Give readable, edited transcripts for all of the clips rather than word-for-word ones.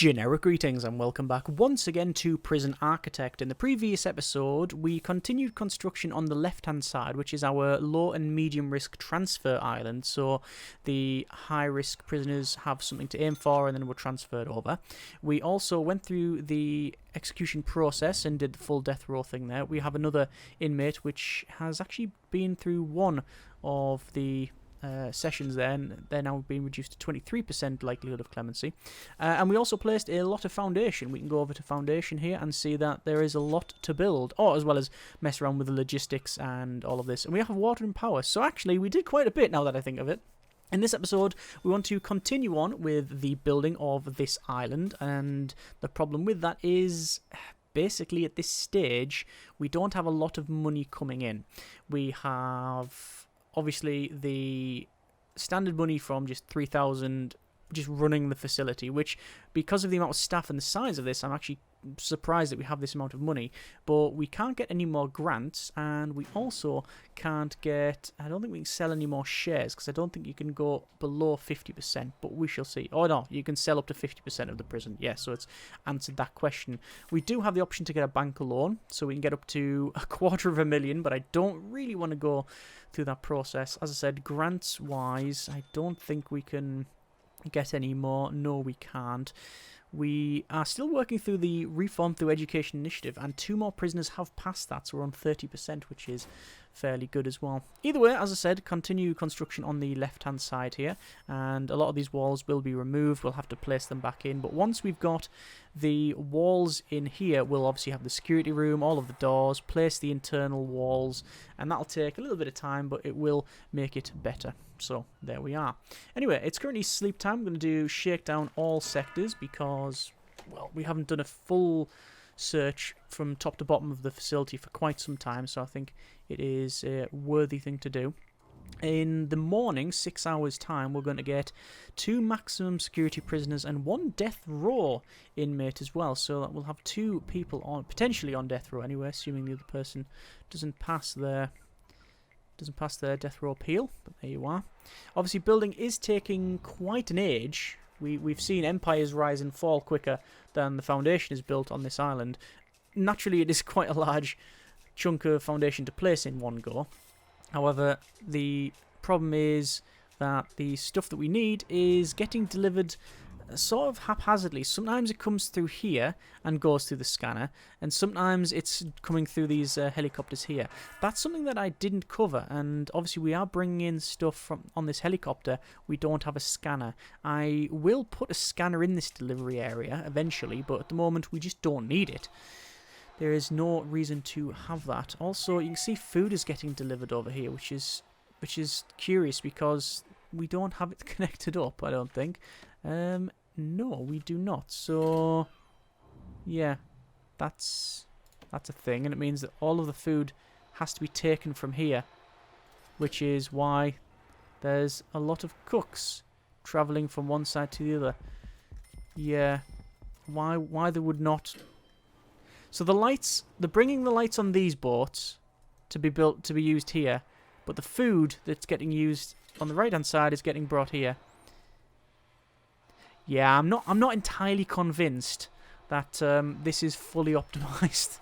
Generic greetings and welcome back once again to Prison Architect. In the previous episode, we continued construction on the left-hand side, which is our low and medium risk transfer island. So the high-risk prisoners have something to aim for and then were transferred over. We also went through the execution process and did the full death row thing there. We have another inmate which has actually been through one of the sessions there, and they're now being reduced to 23% likelihood of clemency. And we also placed a lot of foundation. We can go over to foundation here and see that there is a lot to build, as well as mess around with the logistics and all of this. And we have water and power, so actually we did quite a bit now that I think of it. In this episode, we want to continue on with the building of this island, and the problem with that is basically at this stage we don't have a lot of money coming in. We have obviously the standard money from just 3,000 just running the facility, which because of the amount of staff and the size of this, I'm actually surprised that we have this amount of money. But we can't get any more grants, and we also can't get, I don't think we can sell any more shares, because I don't think you can go below 50%, but we shall see. Oh no, you can sell up to 50% of the prison. Yeah, so it's answered that question. We do have the option to get a bank loan, so we can get up to $250,000, but I don't really want to go through that process. As I said, grants wise, I don't think we can get any more. No, we can't. We are still working through the Reform Through Education initiative, and 2 more prisoners have passed that, so we're on 30%, which is fairly good as well. Either way, as I said, continue construction on the left-hand side here, and a lot of these walls will be removed. We'll have to place them back in, but once we've got the walls in here, we'll obviously have the security room, all of the doors, place the internal walls, and that'll take a little bit of time, but it will make it better. So there we are. Anyway, it's currently sleep time. I'm going to do shake down all sectors because, well, we haven't done a full search from top to bottom of the facility for quite some time, so I think it is a worthy thing to do. In the morning, 6 hours time, we're going to get 2 maximum security prisoners and 1 death row inmate as well, so that we'll have 2 people on, potentially on death row anyway, assuming the other person doesn't pass their death row appeal, but there you are. Obviously, building is taking quite an age. We've seen empires rise and fall quicker than the foundation is built on this island. Naturally, it is quite a large chunk of foundation to place in one go. However, the problem is that the stuff that we need is getting delivered sort of haphazardly. Sometimes it comes through here and goes through the scanner, and sometimes it's coming through these helicopters here. That's something that I didn't cover, and obviously we are bringing in stuff from on this helicopter. We don't have a scanner. I will put a scanner in this delivery area eventually, but at the moment we just don't need it. There is no reason to have that. Also, you can see food is getting delivered over here, which is curious because we don't have it connected up, I don't think. No, we do not. So, yeah, that's a thing, and it means that all of the food has to be taken from here, which is why there's a lot of cooks travelling from one side to the other. Yeah, why they would not. So the lights, they're bringing the lights on these boats to be used here, but the food that's getting used on the right hand side is getting brought here. Yeah, I'm not entirely convinced that this is fully optimized.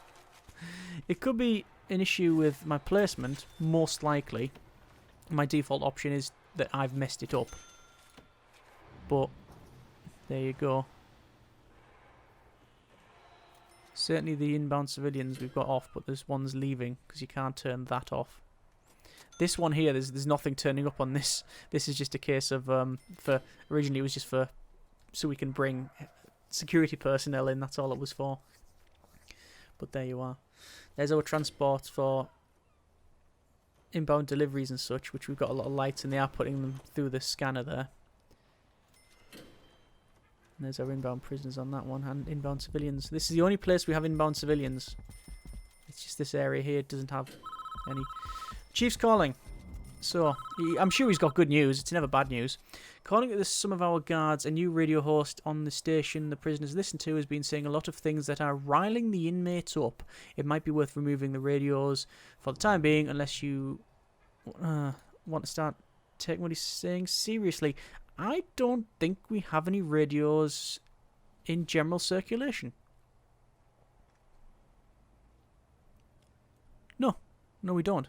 It could be an issue with my placement, most likely. My default option is that I've messed it up. But there you go. Certainly the inbound civilians we've got off, but there's one's leaving because you can't turn that off. This one here, there's nothing turning up on this. This is just a case of originally it was just for so we can bring security personnel in. That's all it was for. But there you are. There's our transport for inbound deliveries and such, which we've got a lot of lights, and they are putting them through the scanner there. And there's our inbound prisoners on that one, and inbound civilians. This is the only place we have inbound civilians. It's just this area here doesn't have any. Chief's calling. So, I'm sure he's got good news. It's never bad news. According to some of our guards, a new radio host on the station the prisoners listen to has been saying a lot of things that are riling the inmates up. It might be worth removing the radios for the time being, unless you want to start taking what he's saying seriously. I don't think we have any radios in general circulation. No. No, we don't.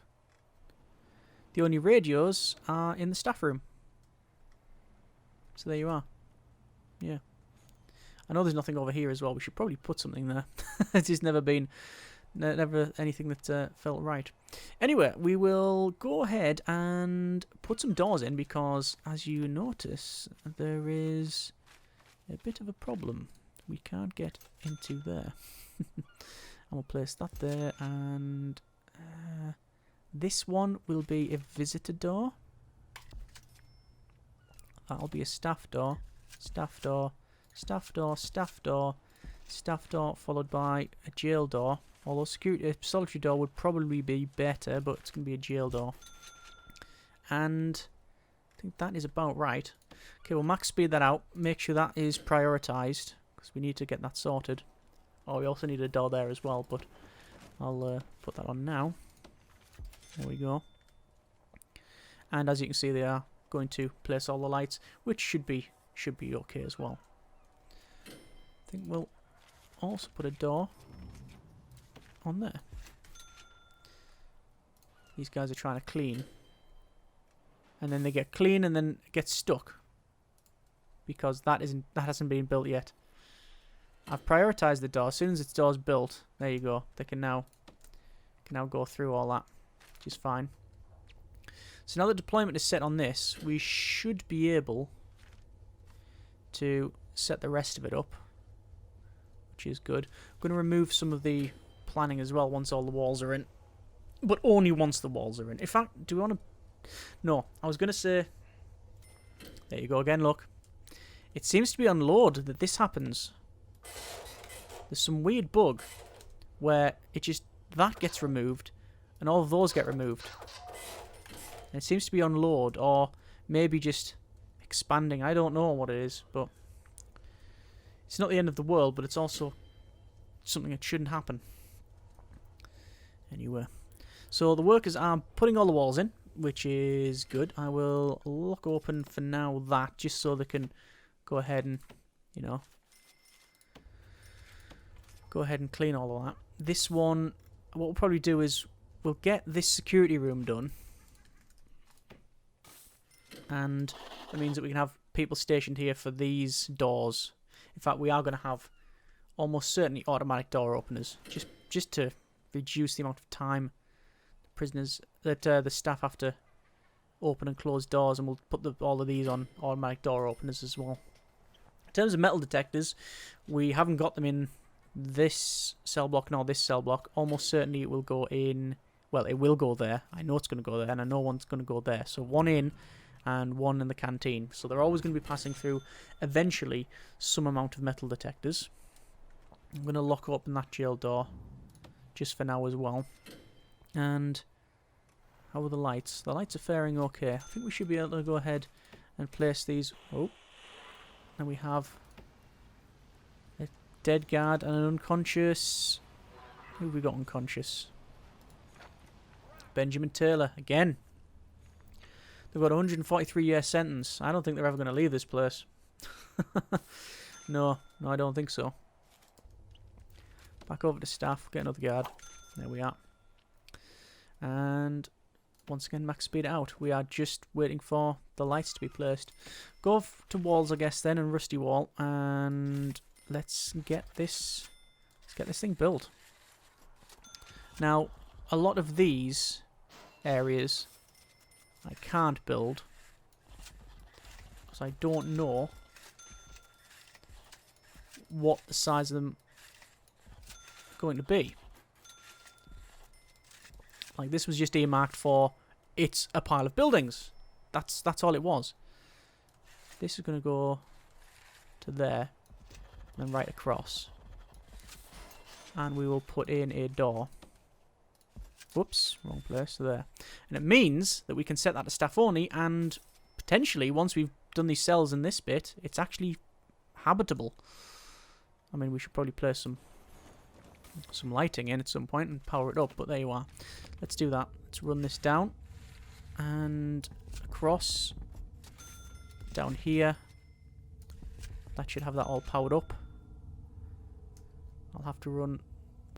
The only radios are in the staff room. So there you are. Yeah. I know there's nothing over here as well. We should probably put something there. It's just never been... Never anything that felt right. Anyway, we will go ahead and put some doors in because, as you notice, there is a bit of a problem. We can't get into there. And we'll place that there, and this one will be a visitor door. That'll be a staff door, staff door, staff door, staff door, staff door, followed by a jail door. Although a solitary door would probably be better, but it's going to be a jail door. And I think that is about right. Okay, we'll max speed that out. Make sure that is prioritised, because we need to get that sorted. Oh, we also need a door there as well, but I'll put that on now. There we go. And as you can see, they are going to place all the lights, which should be okay as well. I think we'll also put a door on there. These guys are trying to clean, and then they get clean and then get stuck because that hasn't been built yet. I've prioritized the door. As soon as its door's built, there you go. They can now go through all that, which is fine. So now that deployment is set on this, we should be able to set the rest of it up, which is good. I'm going to remove some of the planning as well once all the walls are in, but only once the walls are in. In fact, do we want to... No, I was going to say... There you go again, look. It seems to be on load that this happens. There's some weird bug where it just... That gets removed, and all of those get removed. And it seems to be on load, or maybe just expanding. I don't know what it is, but... It's not the end of the world, but it's also something that shouldn't happen. Anyway, so the workers are putting all the walls in, which is good. I will lock open for now that, just so they can go ahead and, you know, go ahead and clean all of that. This one, what we'll probably do is we'll get this security room done, and that means that we can have people stationed here for these doors. In fact, we are going to have almost certainly automatic door openers, just to reduce the amount of time prisoners that the staff have to open and close doors, and we'll put all of these on automatic door openers as well. In terms of metal detectors, we haven't got them in this cell block nor this cell block. Almost certainly it will go in... Well, it will go there. I know it's going to go there, and I know one's going to go there. So one in and one in the canteen. So they're always going to be passing through, eventually, some amount of metal detectors. I'm going to lock open that jail door just for now as well. And how are the lights? The lights are faring okay. I think we should be able to go ahead and place these. Oh, and we have a dead guard and an unconscious. Who have we got unconscious? Benjamin Taylor again. They've got a 143-year sentence. I don't think they're ever going to leave this place. No, I don't think so. Back over to staff, get another guard. There we are. And once again, max speed out. We are just waiting for the lights to be placed. Go to walls, I guess, then, and rusty wall, and let's get this thing built. Now, a lot of these areas I can't build because I don't know what the size of them going to be. Like, this was just earmarked for it's a pile of buildings. That's all it was. This is going to go to there and then right across, and we will put in a door. Whoops, wrong place, there. And it means that we can set that to staff only, and potentially once we've done these cells in this bit, it's actually habitable. I mean, we should probably place some lighting in at some point and power it up, but there you are. Let's do that. Let's run this down and across down here. That should have that all powered up. I'll have to run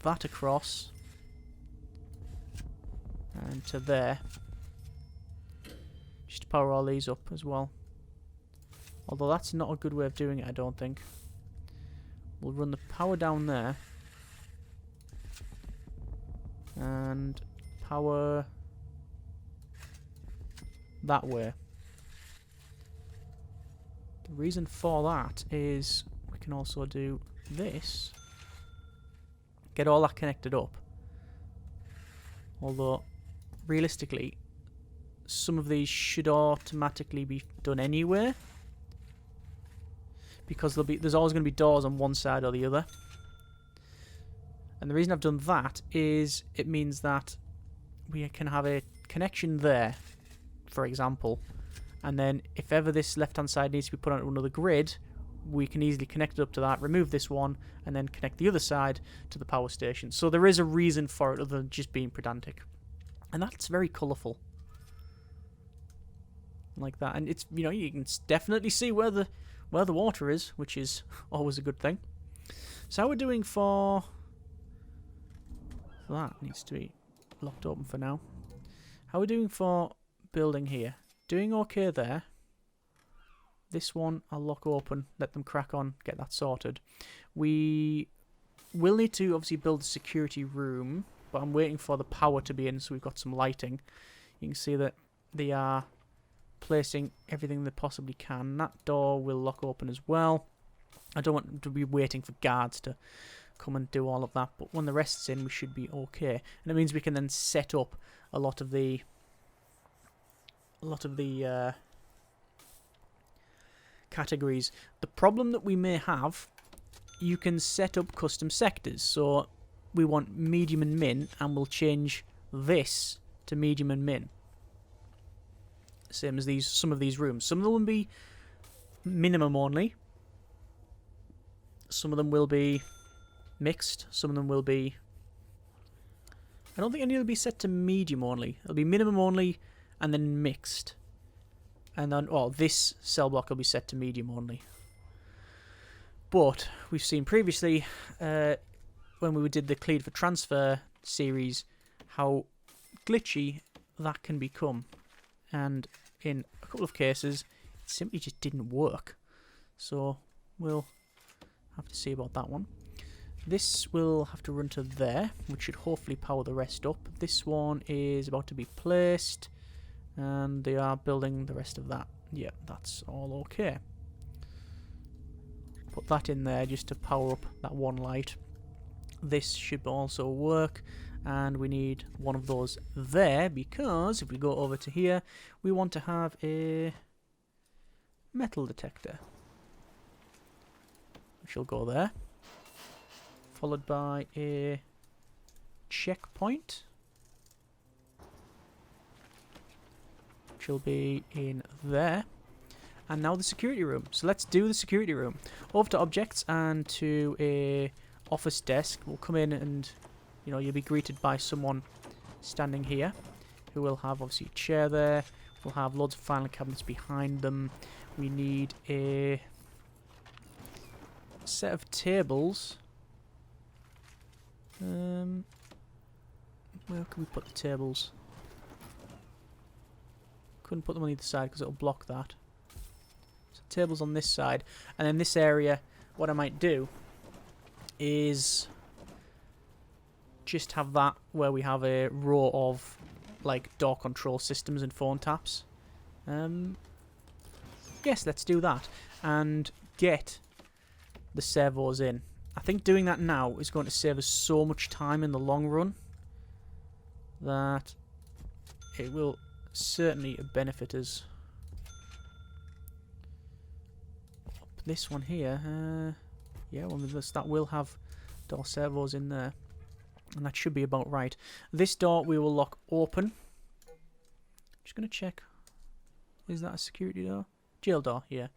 that across and to there, just to power all these up as well. Although that's not a good way of doing it, I don't think. We'll run the power down there and power that way. The reason for that is we can also do this, get all that connected up. Although realistically some of these should automatically be done anyway, because there's always going to be doors on one side or the other. And the reason I've done that is it means that we can have a connection there, for example, and then if ever this left hand side needs to be put onto another grid, we can easily connect it up to that, remove this one, and then connect the other side to the power station. So there is a reason for it other than just being pedantic. And that's very colourful. Like that. And it's, you know, you can definitely see where the water is, which is always a good thing. So how we're doing for that needs to be locked open for now. How are we doing for building here? Doing okay there. This one I'll lock open, let them crack on, get that sorted. We will need to obviously build a security room, but I'm waiting for the power to be in so we've got some lighting. You can see that they are placing everything they possibly can. That door will lock open as well. I don't want them to be waiting for guards to come and do all of that, but when the rest's in we should be okay. And it means we can then set up a lot of the categories. The problem that we may have, you can set up custom sectors. So we want medium and min, and we'll change this to medium and min. Same as some of these rooms. Some of them will be minimum only. Some of them will be mixed. Some of them will be... I don't think any will be set to medium only. It'll be minimum only and then mixed. And then, oh, this cell block will be set to medium only. But we've seen previously, when we did the Cleared for Transfer series, how glitchy that can become. And in a couple of cases, it simply just didn't work. So we'll have to see about that one. This will have to run to there, which should hopefully power the rest up. This one is about to be placed, and they are building the rest of that. Yeah, that's all okay. Put that in there just to power up that one light. This should also work, and we need one of those there, because if we go over to here, we want to have a metal detector, which will go there, followed by a checkpoint, which will be in there. And now the security room. So let's do the security room. Over to objects and to a office desk. We'll come in and, you know, you'll be greeted by someone standing here who will have obviously a chair there. We'll have loads of filing cabinets behind them. We need a set of tables. Where can we put the tables? Couldn't put them on either side because it'll block that. So tables on this side, and then this area, what I might do is just have that where we have a row of like door control systems and phone taps. Yes, let's do that and get the servos in. I think doing that now is going to save us so much time in the long run that it will certainly benefit us. This one here, yeah, well, that will have door servos in there, and that should be about right. This door we will lock open. Just going to check. Is that a security door? Jail door, yeah.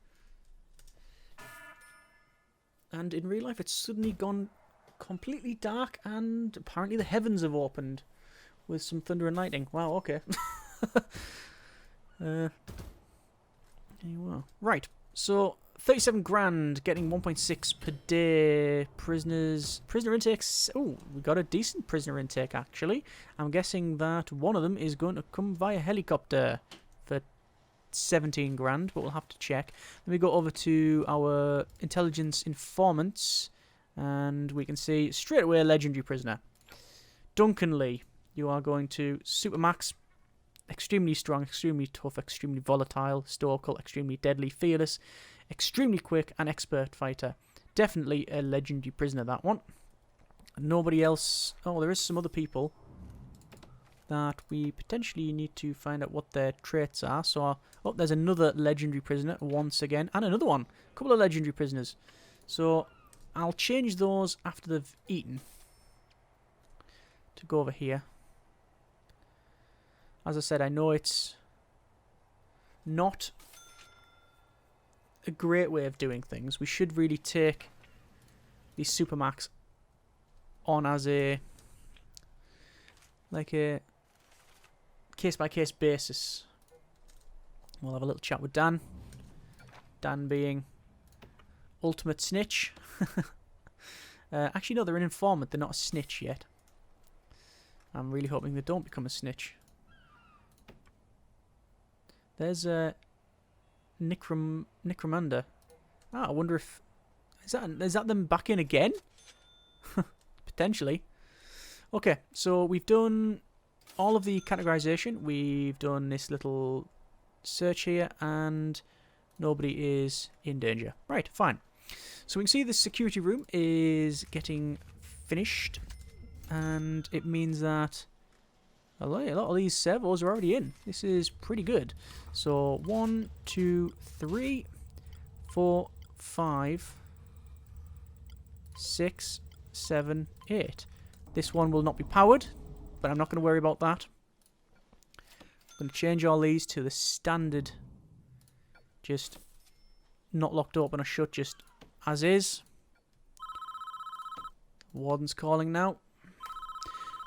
And in real life, it's suddenly gone completely dark, and apparently the heavens have opened with some thunder and lightning. Wow, okay. There you are. Right, so 37 grand, getting 1.6 per day. Prisoner intakes. Oh, we got a decent prisoner intake, actually. I'm guessing that one of them is going to come via helicopter for 17 grand, but we'll have to check. Then we go over to our intelligence informants, and we can see straight away a legendary prisoner. Duncan Lee, you are going to Supermax. Extremely strong, extremely tough, extremely volatile, stoical, extremely deadly, fearless, extremely quick, and expert fighter. Definitely a legendary prisoner, that one. Nobody else. Oh, there is some other people that we potentially need to find out what their traits are. So, oh, there's another legendary prisoner once again, and another one. A couple of legendary prisoners. So, I'll change those after they've eaten to go over here. As I said, I know it's not a great way of doing things. We should really take these Supermax on as a case-by-case basis. We'll have a little chat with Dan. Dan being ultimate snitch. Actually, no, they're an informant. They're not a snitch yet. I'm really hoping they don't become a snitch. There's a Necromunda. Ah, I wonder if is that them back in again? Potentially. Okay, so we've done all of the categorization. We've done this little search here, and nobody is in danger. Right, fine. So we can see the security room is getting finished, and it means that a lot of these servos are already in. This is pretty good. So 1, 2, 3, 4, 5, 6, 7, 8. This one will not be powered, but I'm not going to worry about that. I'm going to change all these to the standard, just not locked open or shut, just as is. Warden's calling now.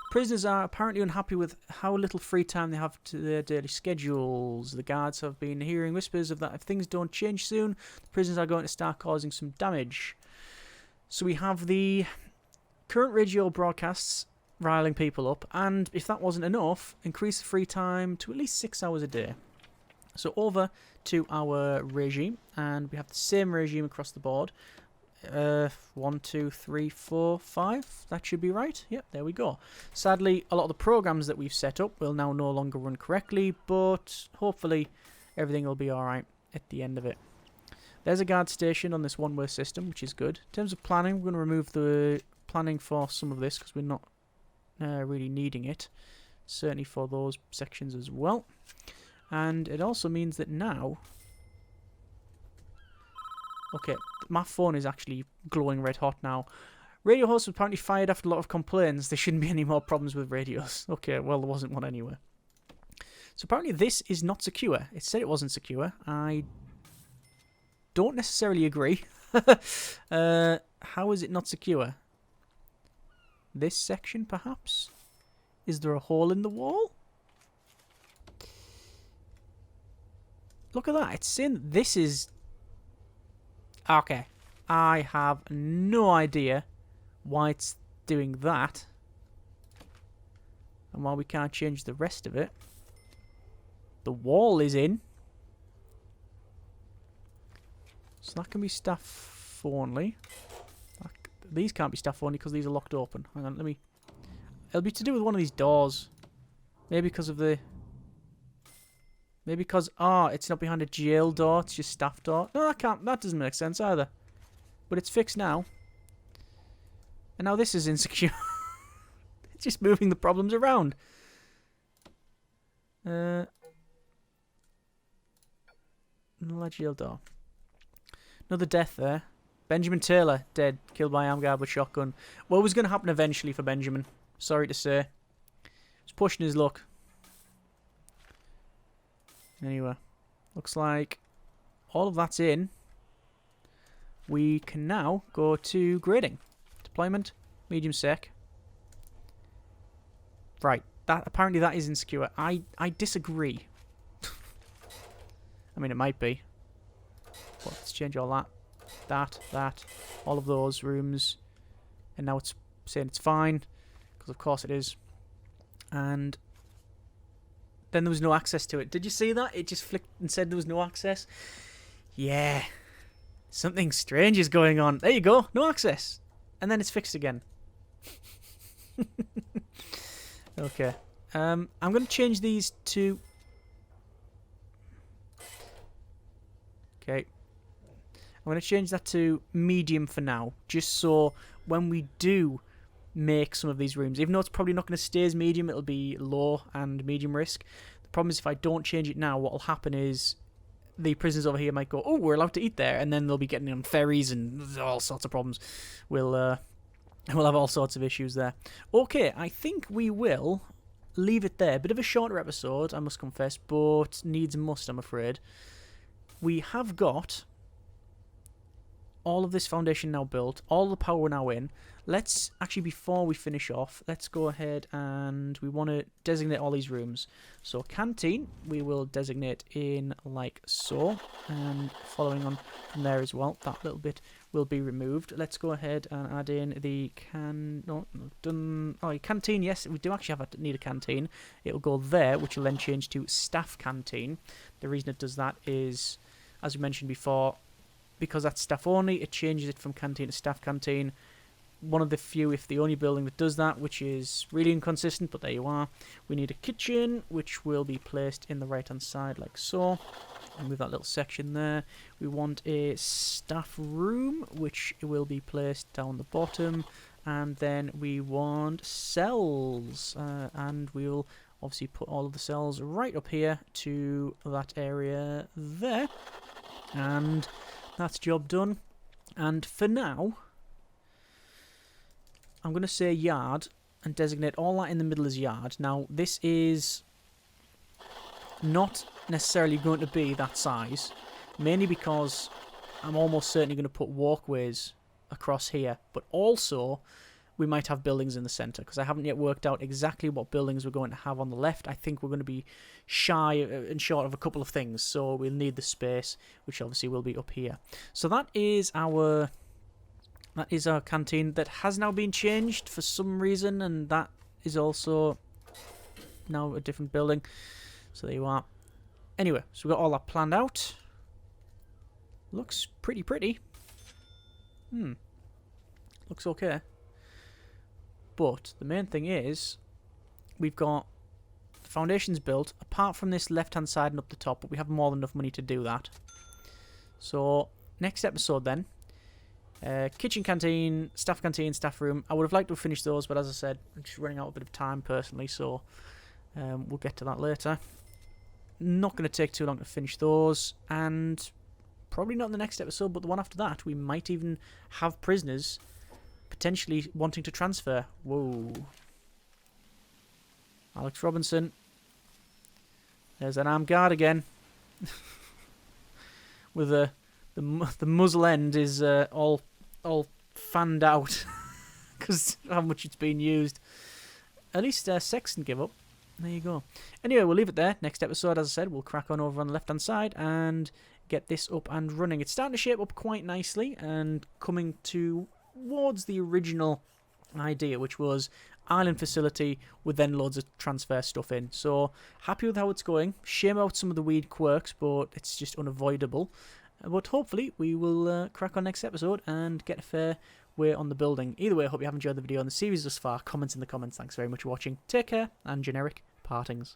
Prisoners are apparently unhappy with how little free time they have to their daily schedules. The guards have been hearing whispers of that if things don't change soon, the prisoners are going to start causing some damage. So we have the current radio broadcasts riling people up, and if that wasn't enough, increase the free time to at least 6 hours a day. So over to our regime, and we have the same regime across the board. 1, 2, 3, 4, 5. That should be right. Yep, there we go. Sadly, a lot of the programs that we've set up will now no longer run correctly, but hopefully everything will be alright at the end of it. There's a guard station on this one-way system, which is good. In terms of planning, we're going to remove the planning for some of this because we're not really needing it. Certainly for those sections as well. And it also means that now... Okay, my phone is actually glowing red hot now. Radio host was apparently fired after a lot of complaints. There shouldn't be any more problems with radios. Okay, well, there wasn't one anyway. So apparently this is not secure. It said it wasn't secure. I don't necessarily agree. How is it not secure? This section, perhaps? Is there a hole in the wall? Look at that. It's saying this is... Okay, I have no idea why it's doing that and why we can't change the rest of it. The wall is in, so that can be staff only. These can't be staff only because these are locked open. Hang on, let me... It'll be to do with one of these doors. Maybe because of the... Maybe because, it's not behind a jail door, it's just staff door. No, that doesn't make sense either. But it's fixed now. And now this is insecure. It's just moving the problems around. Another jail door. Another death there. Benjamin Taylor, dead. Killed by armed guard with shotgun. What was going to happen eventually for Benjamin? Sorry to say. He's pushing his luck. Anyway, looks like all of that's in. We can now go to grading. Deployment, medium sec. Right, apparently that is insecure. I disagree. I mean, it might be. Well, let's change all that, all of those rooms. And now it's saying it's fine, because of course it is. And then there was no access to it. Did you see that? It just flicked and said there was no access. Yeah. Something strange is going on. There you go. No access. And then it's fixed again. Okay. I'm going to change these to... Okay. I'm going to change that to medium for now. Just so when we do make some of these rooms, even though it's probably not going to stay as medium, it'll be low and medium risk. The problem is if I don't change it now, what will happen is the prisoners over here might go, oh, we're allowed to eat there, and then they'll be getting on ferries and all sorts of problems. We'll have all sorts of issues there. Okay, I think we will leave it there. Bit of a shorter episode, I must confess, but needs must, I'm afraid. We have got all of this foundation now built, all the power now in. Let's actually, before we finish off, let's go ahead and we want to designate all these rooms. So canteen, we will designate in like so, and following on from there as well, that little bit will be removed. Let's go ahead and add in the canteen. Yes, we do actually need a canteen. It will go there, which will then change to staff canteen. The reason it does that is, as we mentioned before, because that's staff only, it changes it from canteen to staff canteen. One of the few, if the only building that does that, which is really inconsistent, but there you are. We need a kitchen, which will be placed in the right-hand side like so. And with that little section there, we want a staff room, which will be placed down the bottom. And then we want cells, and we'll obviously put all of the cells right up here to that area there. And that's job done. And for now, I'm going to say yard and designate all that in the middle as yard. Now, this is not necessarily going to be that size, mainly because I'm almost certainly going to put walkways across here, but also we might have buildings in the centre, because I haven't yet worked out exactly what buildings we're going to have on the left. I think we're going to be shy and short of a couple of things, so we'll need the space, which obviously will be up here. So that is our canteen that has now been changed for some reason, and that is also now a different building. So there you are. Anyway, so we've got all that planned out. Looks pretty. Looks okay. But the main thing is, we've got the foundations built, apart from this left-hand side and up the top, but we have more than enough money to do that. So, next episode then, kitchen canteen, staff room. I would have liked to have finished those, but as I said, I'm just running out a bit of time personally, so we'll get to that later. Not going to take too long to finish those, and probably not in the next episode, but the one after that, we might even have prisoners potentially wanting to transfer. Whoa. Alex Robinson. There's an armed guard again. With the muzzle end is all fanned out because how much it's been used. At least Sexton give up. There you go. Anyway, we'll leave it there. Next episode, as I said, we'll crack on over on the left-hand side and get this up and running. It's starting to shape up quite nicely and coming towards the original idea, which was island facility with then loads of transfer stuff in. So happy with how it's going. Shame out some of the weird quirks, but it's just unavoidable. But hopefully we will crack on next episode and get a fair way on the building. Either way, I hope you have enjoyed the video and the series thus far. Comments in the comments. Thanks very much for watching. Take care, and generic partings.